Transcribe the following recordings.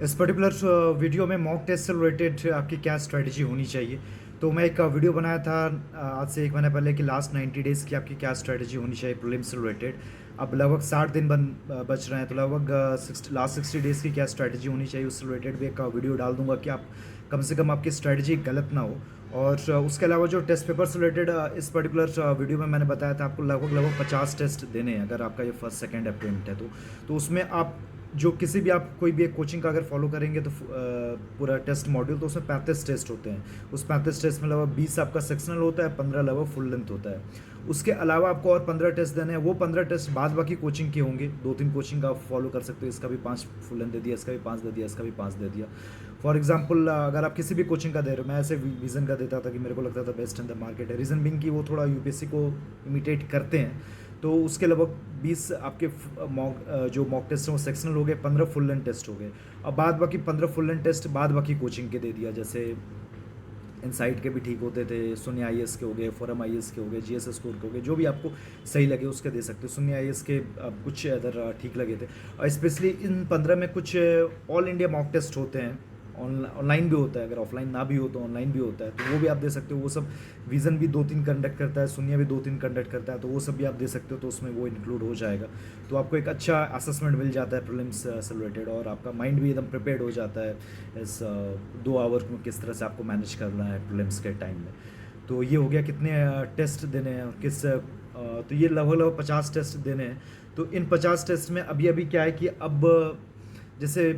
इस particular video में mock test से रिलेटेड आपकी क्या स्ट्रेटजी होनी चाहिए। तो मैं एक वीडियो बनाया था आज से 1 महीने पहले कि लास्ट 90 डेज़ की आपकी क्या स्ट्रेटजी होनी चाहिए प्रीलिम्स से रिलेटेड। अब लगभग 60 दिन बच रहे हैं, तो लगभग लास्ट 60 डेज़ की क्या स्ट्रेटजी होनी चाहिए उससे रिलेटेड भी एक वीडियो डाल दूंगा कि आप कम से कम आपकी स्ट्रेटजी गलत ना हो। और उसके अलावा जो टेस्ट पेपर से रिलेटेड इस पर्टिकुलर वीडियो में मैंने बताया था आपको लगभग लगभग 50 टेस्ट देने हैं अगर आपका ये फर्स्ट सेकेंड अटेम्प्ट है तो उसमें आप जो किसी भी आप कोई भी एक कोचिंग का अगर फॉलो करेंगे तो पूरा टेस्ट मॉड्यूल तो उसमें 35 टेस्ट होते हैं। उस 35 टेस्ट में लगभग 20 आपका सेक्शनल होता है, 15 लगभग फुल लेंथ होता है। उसके अलावा आपको और 15 टेस्ट देने हैं। वो 15 टेस्ट बाद बाकी कोचिंग के होंगे, 2-3 कोचिंग का आप फॉलो कर सकते हो। इसका भी 5 फुल लेंथ दे दिया, इसका भी 5 दे दिया, इसका भी 5 दे दिया। फॉर एग्जाम्पल अगर आप किसी भी कोचिंग का दे रहे हो, मैं ऐसे विजन का देता था कि मेरे को लगता था बेस्ट इन द मार्केट है। रीज़न बिंग कि वो थोड़ा यूपीएससी को इमिटेट करते हैं, तो उसके लगभग 20 आपके जो मॉक टेस्ट हैं वो सेक्शनल हो गए, 15 फुल लेंथ टेस्ट हो गए। अब बाद बाकी 15 फुल लेंथ टेस्ट बाद बाकी कोचिंग के दे दिया। जैसे इनसाइट के भी ठीक होते थे, शून्य आईएएस के हो गए, फोरम आईएएस के हो गए, जीएस स्कोर के हो गए, जो भी आपको सही लगे उसके दे सकते हो। शून्य आईएएस के कुछ अदर ठीक लगे थे। और स्पेशली इन 15 में कुछ ऑल इंडिया मॉक टेस्ट होते हैं, ऑनलाइन भी होता है, अगर ऑफलाइन ना भी हो तो ऑनलाइन भी होता है, तो वो भी आप दे सकते हो। वो सब विज़न भी 2-3 कंडक्ट करता है, शून्य भी 2-3 कंडक्ट करता है, तो वो सब भी आप दे सकते हो, तो उसमें वो इंक्लूड हो जाएगा। तो आपको एक अच्छा असेसमेंट मिल जाता है प्रीलिम्स से रिलेटेड, और आपका माइंड भी एकदम प्रिपेयर्ड हो जाता है इस 2 आवर में किस तरह से आपको मैनेज करना है प्रीलिम्स के टाइम में। तो ये हो गया कितने टेस्ट देने हैं और किस तो ये लगभग लगभग 50 टेस्ट देने हैं। तो इन 50 टेस्ट में अभी अभी क्या है कि अब जैसे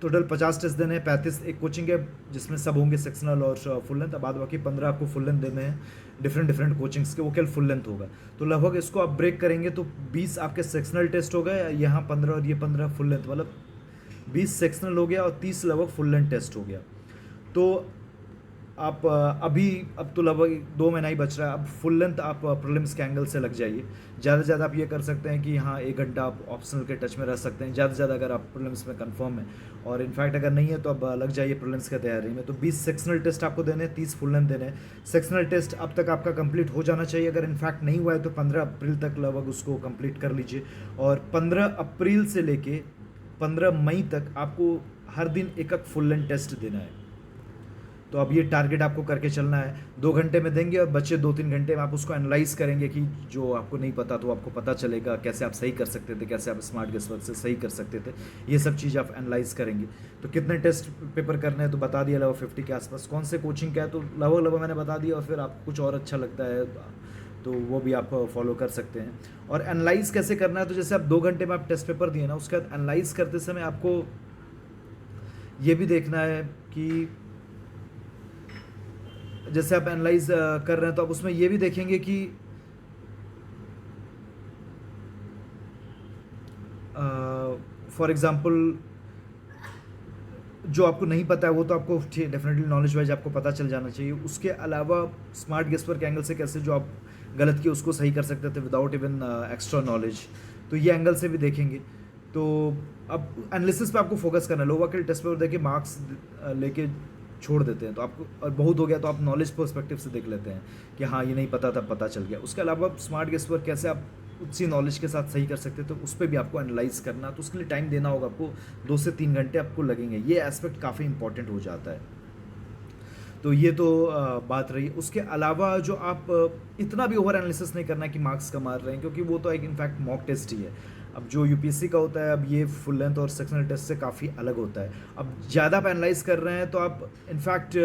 टोटल 50 टेस्ट देने हैं, 35 एक कोचिंग है जिसमें सब होंगे सेक्शनल और फुल लेंथ। बाद बाकी 15 आपको फुल लेंथ देने हैं डिफरेंट डिफरेंट कोचिंग्स के, वो केवल फुल लेंथ होगा। तो लगभग इसको आप ब्रेक करेंगे तो 20 आपके सेक्शनल टेस्ट हो गए, यहाँ 15 और ये 15 फुल लेंथ, मतलब 20 सेक्शनल हो गया और 30 लगभग फुल लेंथ टेस्ट हो गया। तो आप अब तो लगभग 2 महीना ही बच रहा है। अब फुल लेंथ आप प्रीलिम्स के एंगल से लग जाइए। ज़्यादा से ज़्यादा आप ये कर सकते हैं कि हाँ 1 घंटा आप ऑप्शनल के टच में रह सकते हैं, ज़्यादा से ज़्यादा अगर आप प्रीलिम्स में कंफर्म है। और इनफैक्ट अगर नहीं है तो अब लग जाइए प्रीलिम्स की तैयारी में। तो 20 सेक्शनल टेस्ट आपको देने हैं, 30 फुल लेंथ देने हैं। सेक्शनल टेस्ट अब तक आपका कंप्लीट हो जाना चाहिए, अगर इनफैक्ट नहीं हुआ है तो 15 अप्रैल तक लगभग उसको कंप्लीट कर लीजिए। और 15 अप्रैल से लेके 15 मई तक आपको हर दिन एक एक फुल लेंथ टेस्ट देना है। तो अब ये टारगेट आपको करके चलना है। 2 घंटे में देंगे और बचे 2-3 घंटे में आप उसको एनालाइज करेंगे कि जो आपको नहीं पता तो आपको पता चलेगा, कैसे आप सही कर सकते थे, कैसे आप स्मार्ट गेस वर्क से सही कर सकते थे। ये सब चीज़ आप एनालाइज करेंगे। तो कितने टेस्ट पेपर करने हैं तो बता दिया, लगभग 50 के आसपास। कौन से कोचिंग का है तो लगभग लगभग मैंने बता दिया। और फिर आपको कुछ और अच्छा लगता है तो वो भी आप फॉलो कर सकते हैं। और एनालाइज कैसे करना है, तो जैसे आप 2 घंटे में आप टेस्ट पेपर दिए ना, उसके बाद एनालाइज करते समय आपको ये भी देखना है कि जैसे आप एनालाइज कर रहे हैं तो आप उसमें ये भी देखेंगे कि फॉर एग्जांपल जो आपको नहीं पता है वो तो आपको डेफिनेटली नॉलेज वाइज आपको पता चल जाना चाहिए। उसके अलावा स्मार्ट गेस वर्क एंगल से कैसे जो आप गलत किए उसको सही कर सकते थे विदाउट इवन एक्स्ट्रा नॉलेज, तो ये एंगल से भी देखेंगे। तो अब एनालिसिस पे आपको फोकस करना है। लोअर के टेस्ट पेपर देके मार्क्स लेके छोड़ देते हैं, तो आपको और बहुत हो गया तो आप नॉलेज पर्सपेक्टिव से देख लेते हैं कि हाँ ये नहीं पता था, पता चल गया। उसके अलावा स्मार्ट गेस वर्क कैसे आप उसी नॉलेज के साथ सही कर सकते हैं, तो उस पर भी आपको एनालाइज करना, तो उसके लिए टाइम देना होगा आपको। 2 से 3 घंटे आपको लगेंगे। ये एस्पेक्ट काफ़ी इंपॉर्टेंट हो जाता है। तो ये तो बात रही। उसके अलावा जो आप इतना भी ओवर एनालिसिस नहीं करना है कि मार्क्स कम आ रहे हैं, क्योंकि वो तो एक इनफैक्ट मॉक टेस्ट ही है। अब जो यूपीएससी का होता है, अब ये फुल लेंथ और सेक्शनल टेस्ट से काफ़ी अलग होता है। अब ज़्यादा आप एनालाइज कर रहे हैं तो आप इनफैक्ट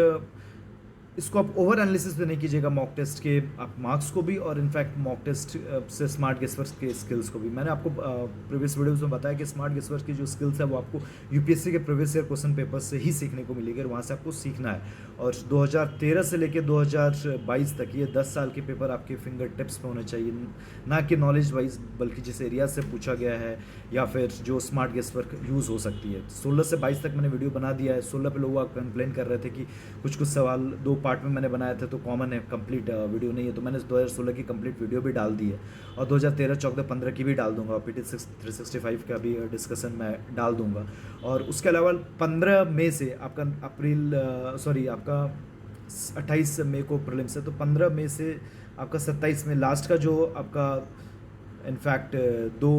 इसको आप ओवर एनालिसिस पे नहीं कीजिएगा मॉक टेस्ट के आप मार्क्स को भी, और इनफैक्ट मॉक टेस्ट से स्मार्ट गेसवर्क के स्किल्स को भी। मैंने आपको प्रीवियस वीडियोस में बताया कि स्मार्ट गेसवर्क की जो स्किल्स है वो आपको यूपीएससी के प्रीवियस ईयर क्वेश्चन पेपर से ही सीखने को मिलेगी, और वहाँ से आपको सीखना है। और 2013 से लेकर 2022 तक ये 10 साल के पेपर आपके फिंगर टिप्स पे होने चाहिए, ना कि नॉलेज वाइज, बल्कि जिस एरिया से पूछा गया है या फिर जो स्मार्ट गेसवर्क यूज़ हो सकती है। 16 से 22 तक मैंने वीडियो बना दिया है। 16 पे लोग कंप्लेन कर रहे थे कि कुछ कुछ सवाल 2 पार्ट में मैंने बनाया था तो कॉमन है, कंप्लीट वीडियो नहीं है, तो मैंने 2016 की कंप्लीट वीडियो भी डाल दी है, और 2013, 14, 15 की भी डाल दूंगा। पीटी 365 का भी डिस्कशन मैं डाल दूंगा। और उसके अलावा 15 मई से आपका आपका 28 मई को प्रीलिम्स है, तो 15 मई से आपका 27 में लास्ट का जो आपका इनफैक्ट 2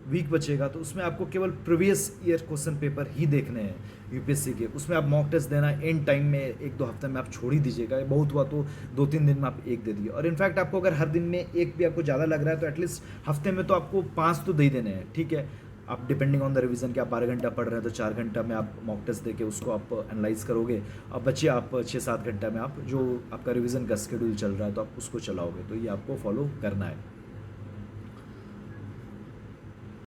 वीक बचेगा तो उसमें आपको केवल प्रीवियस ईयर क्वेश्चन पेपर ही देखने हैं यूपीएससी के। उसमें आप मॉक टेस्ट देना एंड टाइम में 1-2 हफ्ते में आप छोड़ ही दीजिएगा, बहुत हुआ तो 2-3 दिन में आप एक दे दिए। और इनफैक्ट आपको अगर हर दिन में एक भी आपको ज़्यादा लग रहा है तो एटलीस्ट हफ्ते में तो आपको 5 तो दे ही देने हैं, ठीक है। आप डिपेंडिंग ऑन द रिवीजन कि आप 12 घंटा पढ़ रहे हैं तो 4 घंटा में आप मॉक टेस्ट देके उसको आप एनालाइज करोगे। अब बच्चे आप 6-7 घंटा में आप जो आपका रिवीजन का शेड्यूल चल रहा है तो आप उसको चलाओगे। तो ये आपको फॉलो करना है।